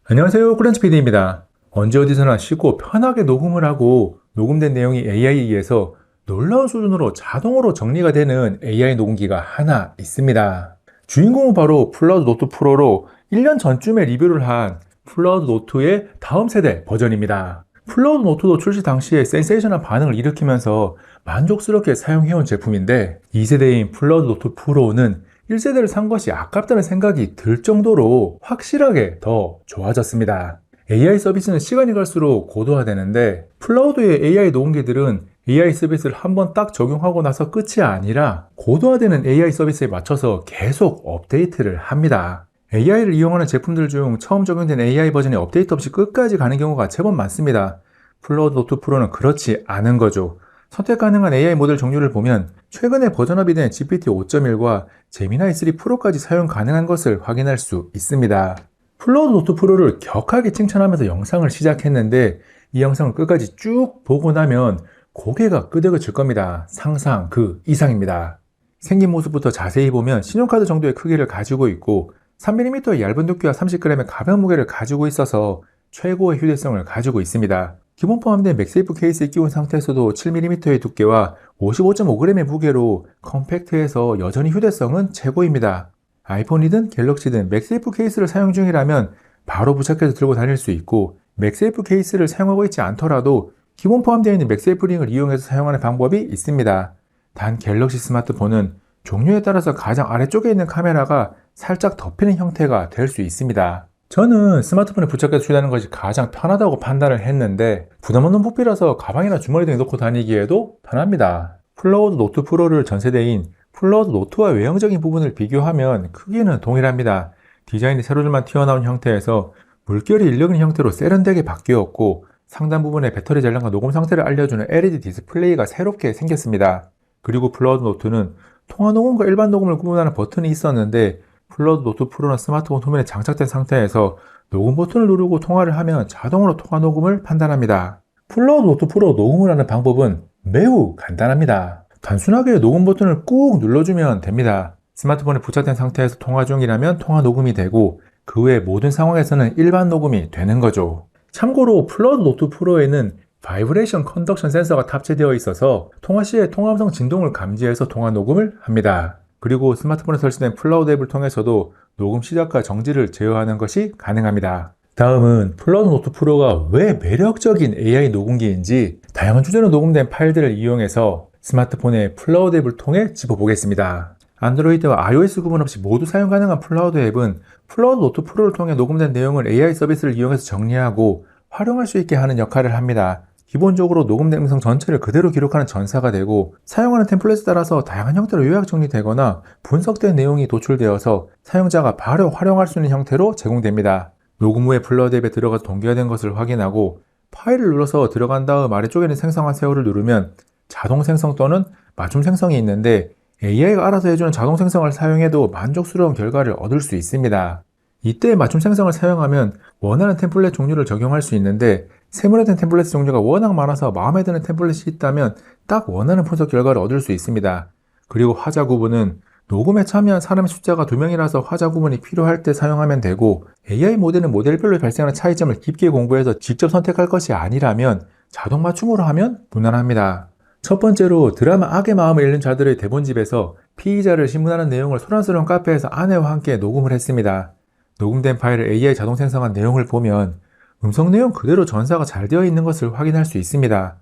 안녕하세요. 꿀렌즈PD입니다. 언제 어디서나 쉽고 편하게 녹음을 하고 녹음된 내용이 AI에 의해서 놀라운 수준으로 자동으로 정리가 되는 AI 녹음기가 하나 있습니다. 주인공은 바로 플라우드 노트 프로로 1년 전쯤에 리뷰를 한 플라우드 노트의 다음 세대 버전입니다. 플라우드 노트도 출시 당시에 센세이션한 반응을 일으키면서 만족스럽게 사용해온 제품인데 2세대인 플라우드 노트 프로는 1세대를 산 것이 아깝다는 생각이 들 정도로 확실하게 더 좋아졌습니다. AI 서비스는 시간이 갈수록 고도화되는데 플라우드의 AI 녹음기들은 AI 서비스를 한번 딱 적용하고 나서 끝이 아니라 고도화되는 AI 서비스에 맞춰서 계속 업데이트를 합니다. AI를 이용하는 제품들 중 처음 적용된 AI 버전이 업데이트 없이 끝까지 가는 경우가 제법 많습니다. 플라우드 노트 프로는 그렇지 않은 거죠. 선택 가능한 AI 모델 종류를 보면 최근에 버전업이 된 GPT 5.1과 제미나이 3 프로까지 사용 가능한 것을 확인할 수 있습니다. 플라우드 노트 프로를 격하게 칭찬하면서 영상을 시작했는데 이 영상을 끝까지 쭉 보고 나면 고개가 끄덕여질 겁니다. 상상 그 이상입니다. 생긴 모습부터 자세히 보면 신용카드 정도의 크기를 가지고 있고 3mm의 얇은 두께와 30g의 가벼운 무게를 가지고 있어서 최고의 휴대성을 가지고 있습니다. 기본 포함된 맥세이프 케이스에 끼운 상태에서도 7mm의 두께와 55.5g의 무게로 컴팩트해서 여전히 휴대성은 최고입니다. 아이폰이든 갤럭시든 맥세이프 케이스를 사용 중이라면 바로 부착해서 들고 다닐 수 있고 맥세이프 케이스를 사용하고 있지 않더라도 기본 포함되어 있는 맥세이프 링을 이용해서 사용하는 방법이 있습니다. 단 갤럭시 스마트폰은 종류에 따라서 가장 아래쪽에 있는 카메라가 살짝 덮이는 형태가 될 수 있습니다. 저는 스마트폰에 부착해서 휴대하는 것이 가장 편하다고 판단을 했는데 부담 없는 부피라서 가방이나 주머니 등에 넣고 다니기에도 편합니다. 플라우드 노트 프로를 전세대인 플라우드 노트와 외형적인 부분을 비교하면 크기는 동일합니다. 디자인이 세로줄만 튀어나온 형태에서 물결이 일렁이는 형태로 세련되게 바뀌었고 상단 부분에 배터리 잔량과 녹음 상태를 알려주는 LED 디스플레이가 새롭게 생겼습니다. 그리고 플라우드 노트는 통화 녹음과 일반 녹음을 구분하는 버튼이 있었는데 플라우드 노트 프로는 스마트폰 화면에 장착된 상태에서 녹음 버튼을 누르고 통화를 하면 자동으로 통화 녹음을 판단합니다. 플라우드 노트 프로 녹음을 하는 방법은 매우 간단합니다. 단순하게 녹음 버튼을 꾹 눌러주면 됩니다. 스마트폰에 부착된 상태에서 통화 중이라면 통화 녹음이 되고 그 외 모든 상황에서는 일반 녹음이 되는 거죠. 참고로 플라우드 노트 프로에는 바이브레이션 컨덕션 센서가 탑재되어 있어서 통화 시에 통화음성 진동을 감지해서 통화 녹음을 합니다. 그리고 스마트폰에 설치된 플라우드 앱을 통해서도 녹음 시작과 정지를 제어하는 것이 가능합니다. 다음은 플라우드 노트 프로가 왜 매력적인 AI 녹음기인지 다양한 주제로 녹음된 파일들을 이용해서 스마트폰의 플라우드 앱을 통해 짚어보겠습니다. 안드로이드와 iOS 구분 없이 모두 사용 가능한 플라우드 앱은 플라우드 노트 프로를 통해 녹음된 내용을 AI 서비스를 이용해서 정리하고 활용할 수 있게 하는 역할을 합니다. 기본적으로 녹음된 음성 전체를 그대로 기록하는 전사가 되고 사용하는 템플릿에 따라서 다양한 형태로 요약 정리되거나 분석된 내용이 도출되어서 사용자가 바로 활용할 수 있는 형태로 제공됩니다. 녹음 후에 플라우드 앱에 들어가서 동기화된 것을 확인하고 파일을 눌러서 들어간 다음 아래쪽에는 생성한 세월을 누르면 자동 생성 또는 맞춤 생성이 있는데 AI가 알아서 해주는 자동 생성을 사용해도 만족스러운 결과를 얻을 수 있습니다. 이때 맞춤 생성을 사용하면 원하는 템플릿 종류를 적용할 수 있는데 세분화된 템플릿 종류가 워낙 많아서 마음에 드는 템플릿이 있다면 딱 원하는 분석 결과를 얻을 수 있습니다. 그리고 화자 구분은 녹음에 참여한 사람의 숫자가 2명이라서 화자 구분이 필요할 때 사용하면 되고 AI 모델은 모델별로 발생하는 차이점을 깊게 공부해서 직접 선택할 것이 아니라면 자동 맞춤으로 하면 무난합니다. 첫 번째로 드라마 악의 마음을 잃는 자들의 대본집에서 피의자를 신문하는 내용을 소란스러운 카페에서 아내와 함께 녹음을 했습니다. 녹음된 파일을 AI 자동 생성한 내용을 보면 음성 내용 그대로 전사가 잘 되어 있는 것을 확인할 수 있습니다.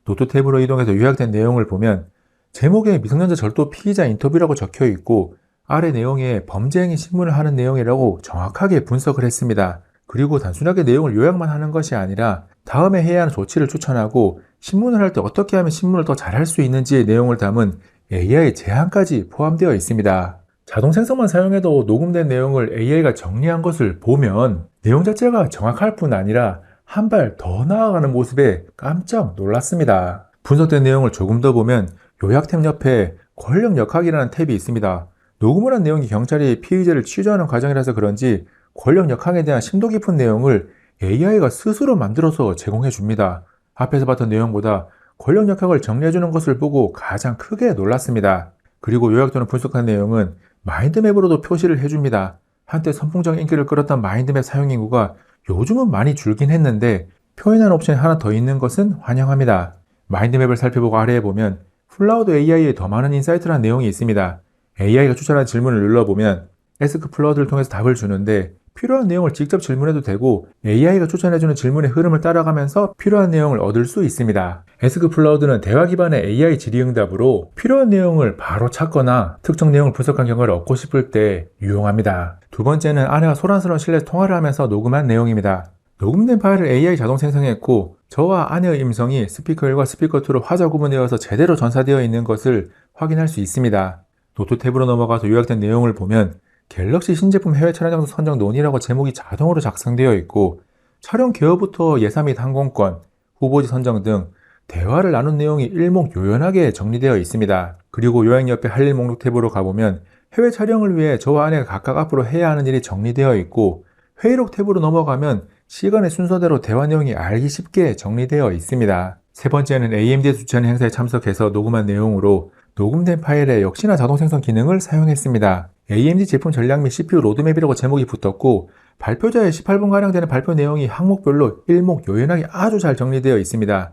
노트 탭으로 이동해서 요약된 내용을 보면 제목에 미성년자 절도 피의자 인터뷰라고 적혀 있고 아래 내용에 범죄 행위 신문을 하는 내용이라고 정확하게 분석을 했습니다. 그리고 단순하게 내용을 요약만 하는 것이 아니라 다음에 해야 하는 조치를 추천하고 신문을 할 때 어떻게 하면 신문을 더 잘할 수 있는지의 내용을 담은 AI 제안까지 포함되어 있습니다. 자동 생성만 사용해도 녹음된 내용을 AI가 정리한 것을 보면 내용 자체가 정확할 뿐 아니라 한 발 더 나아가는 모습에 깜짝 놀랐습니다. 분석된 내용을 조금 더 보면 요약 탭 옆에 권력 역학이라는 탭이 있습니다. 녹음을 한 내용이 경찰이 피의자를 취조하는 과정이라서 그런지 권력 역학에 대한 심도 깊은 내용을 AI가 스스로 만들어서 제공해 줍니다. 앞에서 봤던 내용보다 권력 역학을 정리해주는 것을 보고 가장 크게 놀랐습니다. 그리고 요약 또는 분석한 내용은 마인드맵으로도 표시를 해줍니다. 한때 선풍적인 인기를 끌었던 마인드맵 사용 인구가 요즘은 많이 줄긴 했는데 표현하는 옵션이 하나 더 있는 것은 환영합니다. 마인드맵을 살펴보고 아래에 보면 플라우드 AI에 더 많은 인사이트라는 내용이 있습니다. AI가 추천한 질문을 눌러보면 에스크 플라우드를 통해서 답을 주는데 필요한 내용을 직접 질문해도 되고 AI가 추천해주는 질문의 흐름을 따라가면서 필요한 내용을 얻을 수 있습니다. 에스크 플라우드는 대화 기반의 AI 질의응답으로 필요한 내용을 바로 찾거나 특정 내용을 분석한 결과를 얻고 싶을 때 유용합니다. 두 번째는 아내와 소란스러운 실내에서 통화를 하면서 녹음한 내용입니다. 녹음된 파일을 AI 자동 생성했고 저와 아내의 음성이 스피커 1과 스피커 2로 화자 구분되어서 제대로 전사되어 있는 것을 확인할 수 있습니다. 노트 탭으로 넘어가서 요약된 내용을 보면 갤럭시 신제품 해외 촬영 장소 선정 논의라고 제목이 자동으로 작성되어 있고 촬영 개요부터 예산 및 항공권, 후보지 선정 등 대화를 나눈 내용이 일목요연하게 정리되어 있습니다. 그리고 요약 옆에 할 일 목록 탭으로 가보면 해외 촬영을 위해 저와 아내가 각각 앞으로 해야 하는 일이 정리되어 있고 회의록 탭으로 넘어가면 시간의 순서대로 대화 내용이 알기 쉽게 정리되어 있습니다. 세 번째는 AMD에서 주최하는 행사에 참석해서 녹음한 내용으로 녹음된 파일에 역시나 자동 생성 기능을 사용했습니다. AMD 제품 전략 및 CPU 로드맵이라고 제목이 붙었고 발표자의 18분가량 되는 발표 내용이 항목별로 일목요연하게 아주 잘 정리되어 있습니다.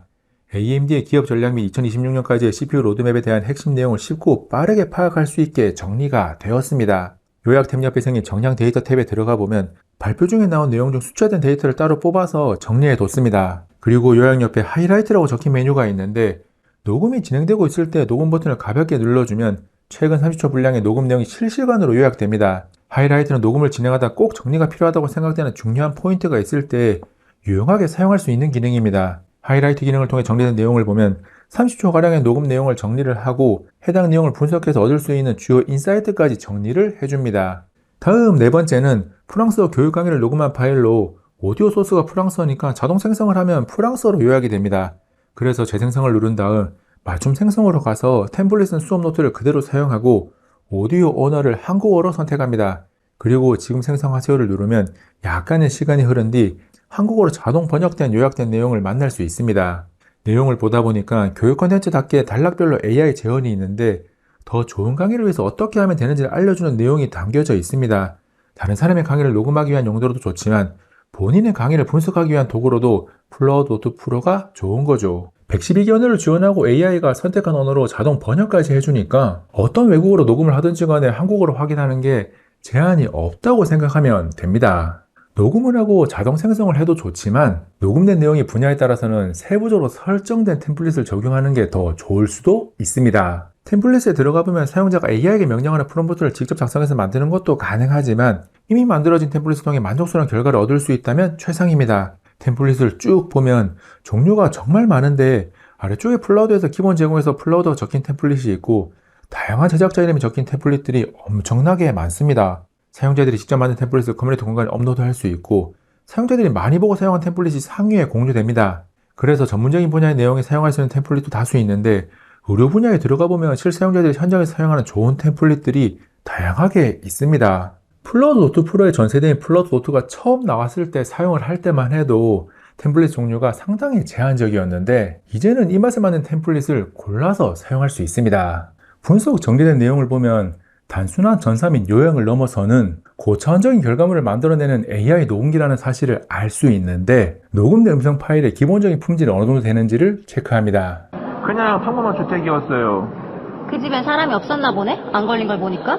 AMD의 기업 전략 및 2026년까지의 CPU 로드맵에 대한 핵심 내용을 쉽고 빠르게 파악할 수 있게 정리가 되었습니다. 요약 탭 옆에 생긴 정량 데이터 탭에 들어가 보면 발표 중에 나온 내용 중 숫자된 데이터를 따로 뽑아서 정리해 뒀습니다. 그리고 요약 옆에 하이라이트라고 적힌 메뉴가 있는데 녹음이 진행되고 있을 때 녹음 버튼을 가볍게 눌러주면 최근 30초 분량의 녹음 내용이 실시간으로 요약됩니다. 하이라이트는 녹음을 진행하다 꼭 정리가 필요하다고 생각되는 중요한 포인트가 있을 때 유용하게 사용할 수 있는 기능입니다. 하이라이트 기능을 통해 정리된 내용을 보면 30초가량의 녹음 내용을 정리를 하고 해당 내용을 분석해서 얻을 수 있는 주요 인사이트까지 정리를 해줍니다. 다음 네 번째는 프랑스어 교육 강의를 녹음한 파일로 오디오 소스가 프랑스어니까 자동 생성을 하면 프랑스어로 요약이 됩니다. 그래서 재생성을 누른 다음 맞춤 생성으로 가서 템플릿은 수업 노트를 그대로 사용하고 오디오 언어를 한국어로 선택합니다. 그리고 지금 생성하세요를 누르면 약간의 시간이 흐른 뒤 한국어로 자동 번역된 요약된 내용을 만날 수 있습니다. 내용을 보다 보니까 교육 콘텐츠답게 단락별로 AI 제언이 있는데 더 좋은 강의를 위해서 어떻게 하면 되는지를 알려주는 내용이 담겨져 있습니다. 다른 사람의 강의를 녹음하기 위한 용도로도 좋지만 본인의 강의를 분석하기 위한 도구로도 플라우드 노트 프로가 좋은 거죠. 112개 언어를 지원하고 AI가 선택한 언어로 자동 번역까지 해주니까 어떤 외국어로 녹음을 하든지 간에 한국어로 확인하는 게 제한이 없다고 생각하면 됩니다. 녹음을 하고 자동 생성을 해도 좋지만 녹음된 내용의 분야에 따라서는 세부적으로 설정된 템플릿을 적용하는 게 더 좋을 수도 있습니다. 템플릿에 들어가 보면 사용자가 AI에게 명령하는 프롬프트를 직접 작성해서 만드는 것도 가능하지만 이미 만들어진 템플릿을 통해 만족스러운 결과를 얻을 수 있다면 최상입니다. 템플릿을 쭉 보면 종류가 정말 많은데 아래쪽에 플라우드에서 기본 제공해서 플라우드가 적힌 템플릿이 있고 다양한 제작자 이름이 적힌 템플릿들이 엄청나게 많습니다. 사용자들이 직접 만든 템플릿을 커뮤니티 공간에 업로드할 수 있고 사용자들이 많이 보고 사용한 템플릿이 상위에 공유됩니다. 그래서 전문적인 분야의 내용에 사용할 수 있는 템플릿도 다수 있는데 의료 분야에 들어가 보면 실사용자들이 현장에서 사용하는 좋은 템플릿들이 다양하게 있습니다. 플라우드 노트 프로의 전세대인 플라우드 노트가 처음 나왔을 때 사용을 할 때만 해도 템플릿 종류가 상당히 제한적이었는데 이제는 이 맛에 맞는 템플릿을 골라서 사용할 수 있습니다. 분석 정리된 내용을 보면 단순한 전사 및 요약을 넘어서는 고차원적인 결과물을 만들어내는 AI 녹음기라는 사실을 알 수 있는데 녹음된 음성 파일의 기본적인 품질이 어느 정도 되는지를 체크합니다. 그냥 평범한 주택이었어요. 그 집엔 사람이 없었나 보네? 안 걸린 걸 보니까?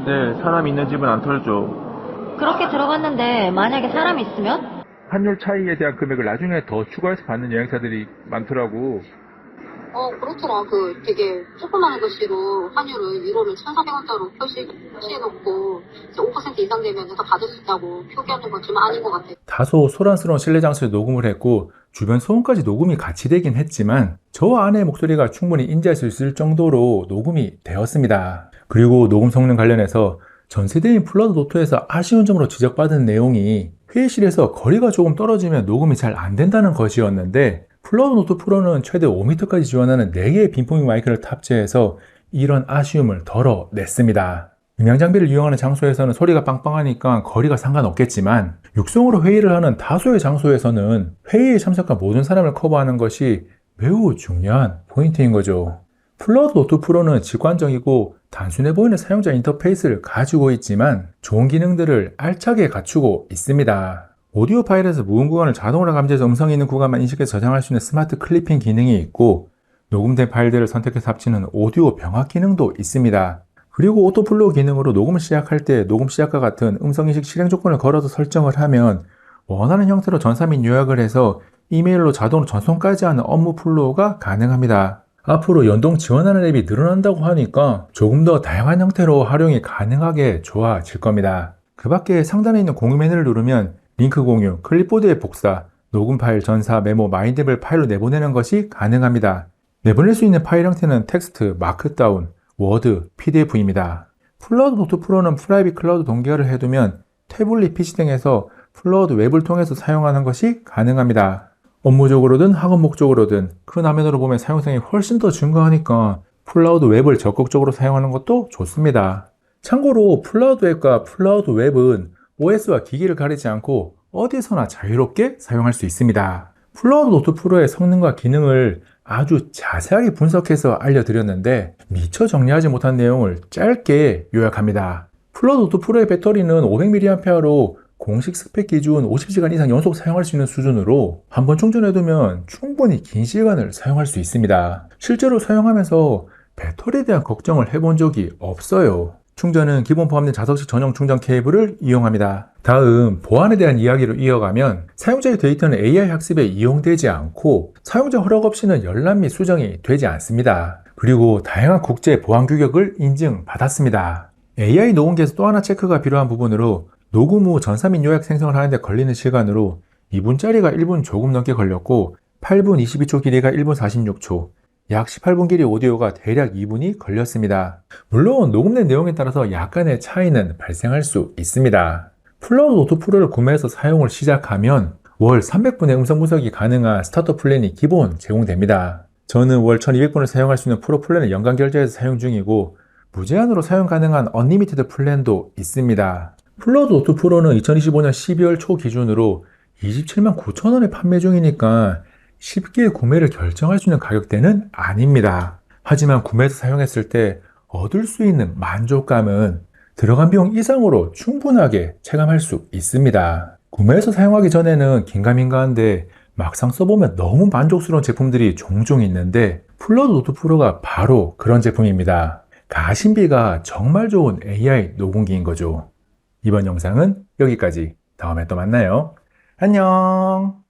네, 사람 있는 집은 안 털죠. 그렇게 들어갔는데 만약에 사람이 있으면? 환율 차이에 대한 금액을 나중에 더 추가해서 받는 여행사들이 많더라고. 그렇더라. 되게 조그마한 글씨로 환율을 유로를 1,400원짜리 표시해놓고 5% 이상 되면 더 받을 수 있다고 표기하는 건 좀 아닌 것 같아요. 다소 소란스러운 실내 장소에 녹음을 했고 주변 소음까지 녹음이 같이 되긴 했지만 저와 아내의 목소리가 충분히 인지할 수 있을 정도로 녹음이 되었습니다. 그리고 녹음 성능 관련해서 전세대인 플라우드 노트에서 아쉬운 점으로 지적받은 내용이 회의실에서 거리가 조금 떨어지면 녹음이 잘 안 된다는 것이었는데 플라우드 노트 프로는 최대 5m까지 지원하는 4개의 빈포밍 마이크를 탑재해서 이런 아쉬움을 덜어냈습니다. 음향 장비를 이용하는 장소에서는 소리가 빵빵하니까 거리가 상관없겠지만 육성으로 회의를 하는 다수의 장소에서는 회의에 참석한 모든 사람을 커버하는 것이 매우 중요한 포인트인 거죠. 플라우드 노트 프로는 직관적이고 단순해 보이는 사용자 인터페이스를 가지고 있지만 좋은 기능들을 알차게 갖추고 있습니다. 오디오 파일에서 무음 구간을 자동으로 감지해서 음성이 있는 구간만 인식해서 저장할 수 있는 스마트 클리핑 기능이 있고, 녹음된 파일들을 선택해서 합치는 오디오 병합 기능도 있습니다. 그리고 오토플로우 기능으로 녹음을 시작할 때 녹음 시작과 같은 음성인식 실행 조건을 걸어서 설정을 하면 원하는 형태로 전사 및 요약을 해서 이메일로 자동으로 전송까지 하는 업무 플로우가 가능합니다. 앞으로 연동 지원하는 앱이 늘어난다고 하니까 조금 더 다양한 형태로 활용이 가능하게 좋아질 겁니다. 그 밖에 상단에 있는 공유 메뉴를 누르면 링크 공유, 클립보드의 복사, 녹음 파일, 전사, 메모, 마인드맵을 파일로 내보내는 것이 가능합니다. 내보낼 수 있는 파일 형태는 텍스트, 마크다운, 워드, PDF입니다. 플라우드 노트 프로는 프라이빗 클라우드 동기화를 해두면 태블릿 PC 등에서 플라우드 웹을 통해서 사용하는 것이 가능합니다. 업무적으로든 학업 목적으로든 큰 화면으로 보면 사용성이 훨씬 더 증가하니까 플라우드 웹을 적극적으로 사용하는 것도 좋습니다. 참고로 플라우드 웹과 플라우드 웹은 OS와 기기를 가리지 않고 어디서나 자유롭게 사용할 수 있습니다. 플라우드 노트 프로의 성능과 기능을 아주 자세하게 분석해서 알려드렸는데 미처 정리하지 못한 내용을 짧게 요약합니다. 플라우드 노트 프로의 배터리는 500mAh로 공식 스펙 기준 50시간 이상 연속 사용할 수 있는 수준으로 한번 충전해두면 충분히 긴 시간을 사용할 수 있습니다. 실제로 사용하면서 배터리에 대한 걱정을 해본 적이 없어요. 충전은 기본 포함된 자석식 전용 충전 케이블을 이용합니다. 다음, 보안에 대한 이야기로 이어가면 사용자의 데이터는 AI 학습에 이용되지 않고 사용자 허락 없이는 열람 및 수정이 되지 않습니다. 그리고 다양한 국제 보안 규격을 인증받았습니다. AI 녹음기에서 또 하나 체크가 필요한 부분으로 녹음 후 전사 및 요약 생성을 하는데 걸리는 시간으로 2분짜리가 1분 조금 넘게 걸렸고 8분 22초 길이가 1분 46초, 약 18분 길이 오디오가 대략 2분이 걸렸습니다. 물론 녹음된 내용에 따라서 약간의 차이는 발생할 수 있습니다. 플라우드 노트 프로를 구매해서 사용을 시작하면 월 300분의 음성 분석이 가능한 스타터 플랜이 기본 제공됩니다. 저는 월 1200분을 사용할 수 있는 프로 플랜을 연간 결제해서 사용 중이고 무제한으로 사용 가능한 언리미티드 플랜도 있습니다. 플라우드 노트 프로는 2025년 12월 초 기준으로 27만 9천원에 판매 중이니까 쉽게 구매를 결정할 수 있는 가격대는 아닙니다. 하지만 구매해서 사용했을 때 얻을 수 있는 만족감은 들어간 비용 이상으로 충분하게 체감할 수 있습니다. 구매해서 사용하기 전에는 긴가민가한데 막상 써보면 너무 만족스러운 제품들이 종종 있는데 플라우드 노트 프로가 바로 그런 제품입니다. 가심비가 정말 좋은 AI 녹음기인 거죠. 이번 영상은 여기까지. 다음에 또 만나요. 안녕.